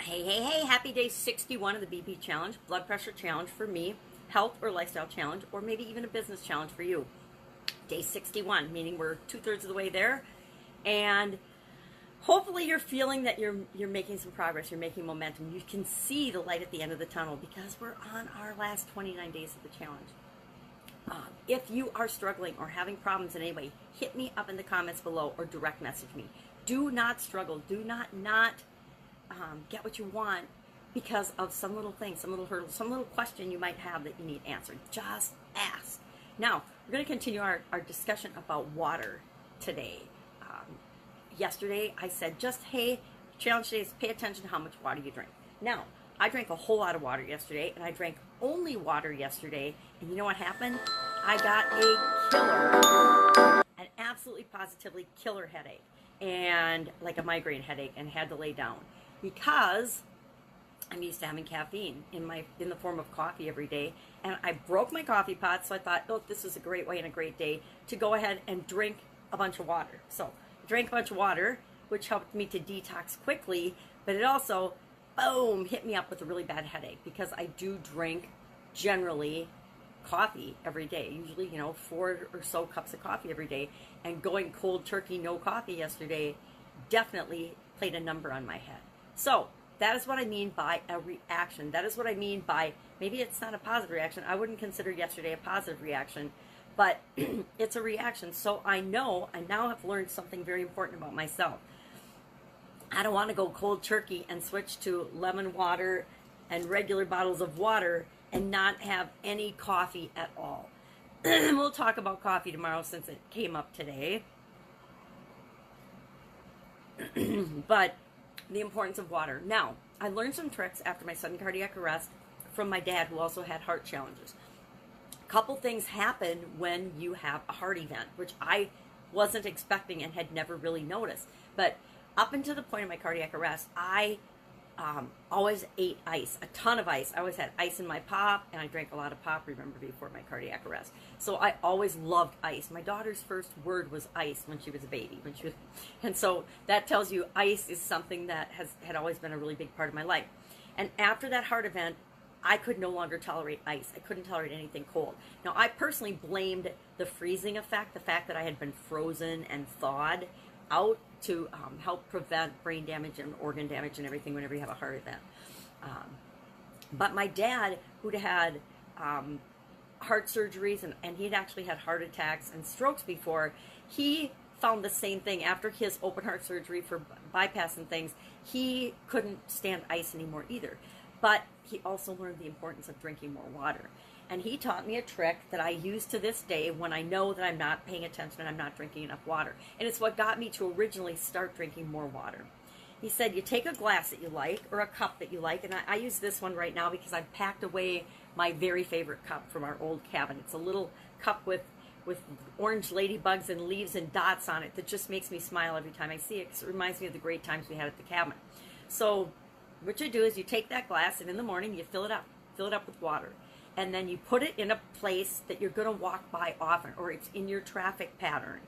Hey, happy day 61 of the BP challenge, blood pressure challenge for me, health or lifestyle challenge, or maybe even a business challenge for you. Day 61, meaning we're 2/3 of the way there. And hopefully you're feeling that you're making some progress, you're making momentum. You can see the light at the end of the tunnel because we're on our last 29 days of the challenge. If you are struggling or having problems in any way, hit me up in the comments below or direct message me. Do not struggle. Do not get what you want because of some little thing, some little hurdle, some little question you might have that you need answered. Just ask. Now, we're going to continue our discussion about water today. Yesterday, I said, hey, challenge today is pay attention to how much water you drink. Now, I drank a whole lot of water yesterday, and I drank only water yesterday, and you know what happened? I got a killer, an absolutely positively killer headache, and like a migraine headache, and had to lay down because I'm used to having caffeine in the form of coffee every day, and I broke my coffee pot, so I thought, oh, this is a great way and a great day to go ahead and drink a bunch of water. So I drank a bunch of water, which helped me to detox quickly, but it also, boom, hit me up with a really bad headache because I do drink generally coffee every day, usually 4 or so cups of coffee every day, and going cold turkey, no coffee yesterday definitely played a number on my head. So that is what I mean by a reaction. That is what I mean by, maybe it's not a positive reaction. I wouldn't consider yesterday a positive reaction, but it's a reaction. So I now have learned something very important about myself. I don't want to go cold turkey and switch to lemon water and regular bottles of water and not have any coffee at all. We'll talk about coffee tomorrow since it came up today. But the importance of water. Now, I learned some tricks after my sudden cardiac arrest from my dad, who also had heart challenges. A couple things happen when you have a heart event, which I wasn't expecting and had never really noticed. But up until the point of my cardiac arrest, I always ate ice, a ton of ice. I always had ice in my pop, and I drank a lot of pop, remember, before my cardiac arrest. So I always loved ice. My daughter's first word was ice when she was a baby. And so that tells you ice is something that had always been a really big part of my life. And after that heart event, I could no longer tolerate ice. I couldn't tolerate anything cold. Now, I personally blamed the freezing effect, the fact that I had been frozen and thawed out to help prevent brain damage and organ damage and everything whenever you have a heart event. But my dad, who'd had heart surgeries and he'd actually had heart attacks and strokes before, he found the same thing after his open heart surgery for bypass and things. He couldn't stand ice anymore either. But he also learned the importance of drinking more water. And he taught me a trick that I use to this day when I know that I'm not paying attention and I'm not drinking enough water. And it's what got me to originally start drinking more water. He said, you take a glass that you like or a cup that you like. And I use this one right now because I've packed away my very favorite cup from our old cabin. It's a little cup with orange ladybugs and leaves and dots on it that just makes me smile every time I see it because it reminds me of the great times we had at the cabin. So what you do is you take that glass and in the morning you fill it up with water. And then you put it in a place that you're going to walk by often, or it's in your traffic pattern.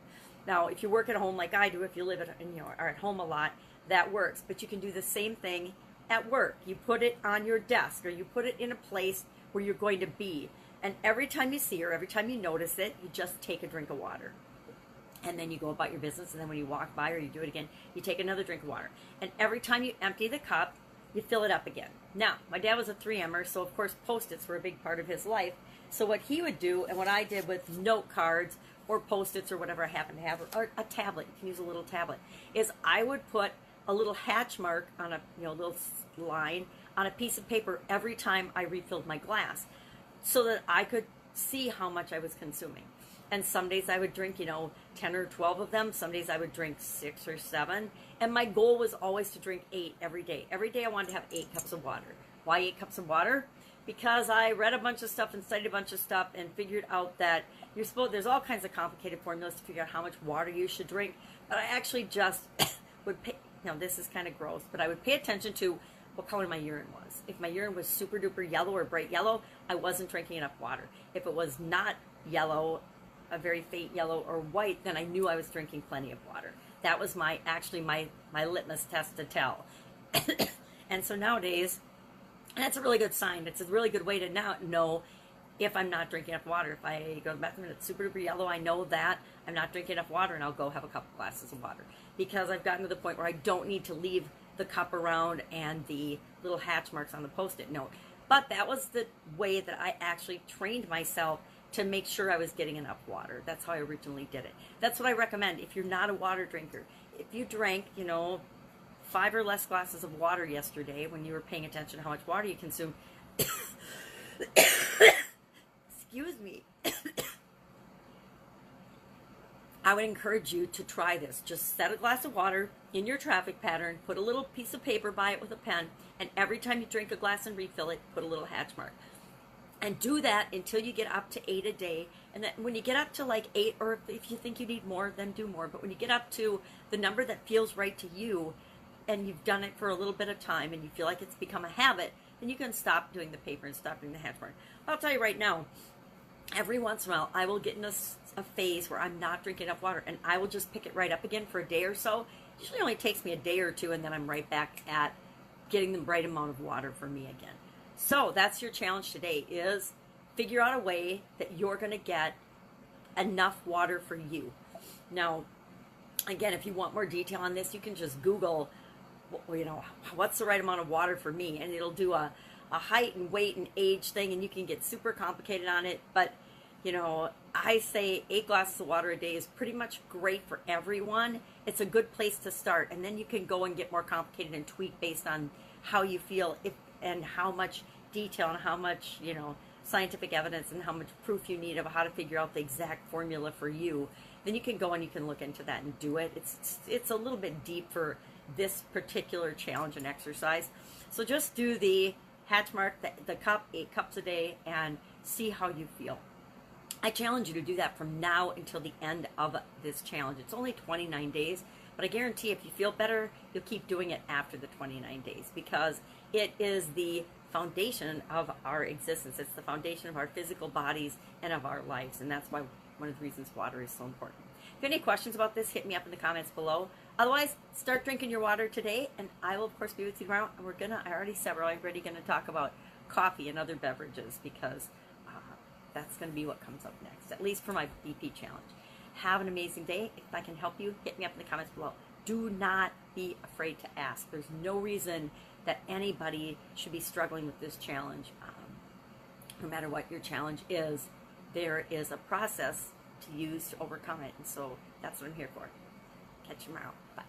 Now, if you work at home like I do, if you live are at home a lot, that works. But you can do the same thing at work. You put it on your desk, or you put it in a place where you're going to be. And every time you see or every time you notice it, you just take a drink of water. And then you go about your business, and then when you walk by or you do it again, you take another drink of water. And every time you empty the cup, you fill it up again. Now, my dad was a 3M'er, so of course Post-its were a big part of his life. So what he would do, and what I did with note cards or Post-its or whatever I happen to have, or a tablet, you can use a little tablet, is I would put a little hatch mark on a little line on a piece of paper every time I refilled my glass so that I could see how much I was consuming. And some days I would drink, 10 or 12 of them. Some days I would drink 6 or 7. And my goal was always to drink 8 every day. Every day I wanted to have 8 cups of water. Why 8 cups of water? Because I read a bunch of stuff and studied a bunch of stuff and figured out that there's all kinds of complicated formulas to figure out how much water you should drink. But I actually just would pay, this is kind of gross, but I would pay attention to what color my urine was. If my urine was super duper yellow or bright yellow, I wasn't drinking enough water. If it was not yellow, a very faint yellow or white, then I knew I was drinking plenty of water. That was my litmus test to tell. And so nowadays, and that's a really good sign. It's a really good way to now know if I'm not drinking enough water. If I go to the bathroom and it's super duper yellow, I know that I'm not drinking enough water, and I'll go have a couple glasses of water, because I've gotten to the point where I don't need to leave the cup around and the little hatch marks on the Post-it note. But that was the way that I actually trained myself to make sure I was getting enough water. That's how I originally did it. That's what I recommend if you're not a water drinker. If you drank, 5 or less glasses of water yesterday when you were paying attention to how much water you consume, excuse me, I would encourage you to try this. Just set a glass of water in your traffic pattern, put a little piece of paper by it with a pen, and every time you drink a glass and refill it, put a little hatch mark. And do that until you get up to 8 a day. And then when you get up to like 8, or if you think you need more, then do more. But when you get up to the number that feels right to you, and you've done it for a little bit of time, and you feel like it's become a habit, then you can stop doing the paper and stop doing the hatch mark. I'll tell you right now, every once in a while, I will get in a phase where I'm not drinking enough water, and I will just pick it right up again for a day or so. It usually only takes me a day or two, and then I'm right back at getting the right amount of water for me again. So that's your challenge today, is figure out a way that you're going to get enough water for you. Now, again, if you want more detail on this, you can just Google, what's the right amount of water for me, and it'll do a height and weight and age thing, and you can get super complicated on it. But I say 8 glasses of water a day is pretty much great for everyone. It's a good place to start, and then you can go and get more complicated and tweak based on how you feel, and how much detail and how much scientific evidence and how much proof you need of how to figure out the exact formula for you. Then you can go and you can look into that and do it. It's a little bit deep for this particular challenge and exercise. So just do the hatch mark, the cup, 8 cups a day, and see how you feel. I challenge you to do that from now until the end of this challenge. It's only 29 days, but I guarantee if you feel better, you'll keep doing it after the 29 days, because it is the foundation of our existence. It's the foundation of our physical bodies and of our lives, and that's why one of the reasons water is so important. If you have any questions about this, hit me up in the comments below. Otherwise, start drinking your water today, and I will, of course, be with you tomorrow. And I already said, we're already going to talk about coffee and other beverages, because that's going to be what comes up next, at least for my BP challenge. Have an amazing day. If I can help you, hit me up in the comments below. Do not be afraid to ask. There's no reason that anybody should be struggling with this challenge. No matter what your challenge is, there is a process to use to overcome it. And so that's what I'm here for. Catch you tomorrow. Bye.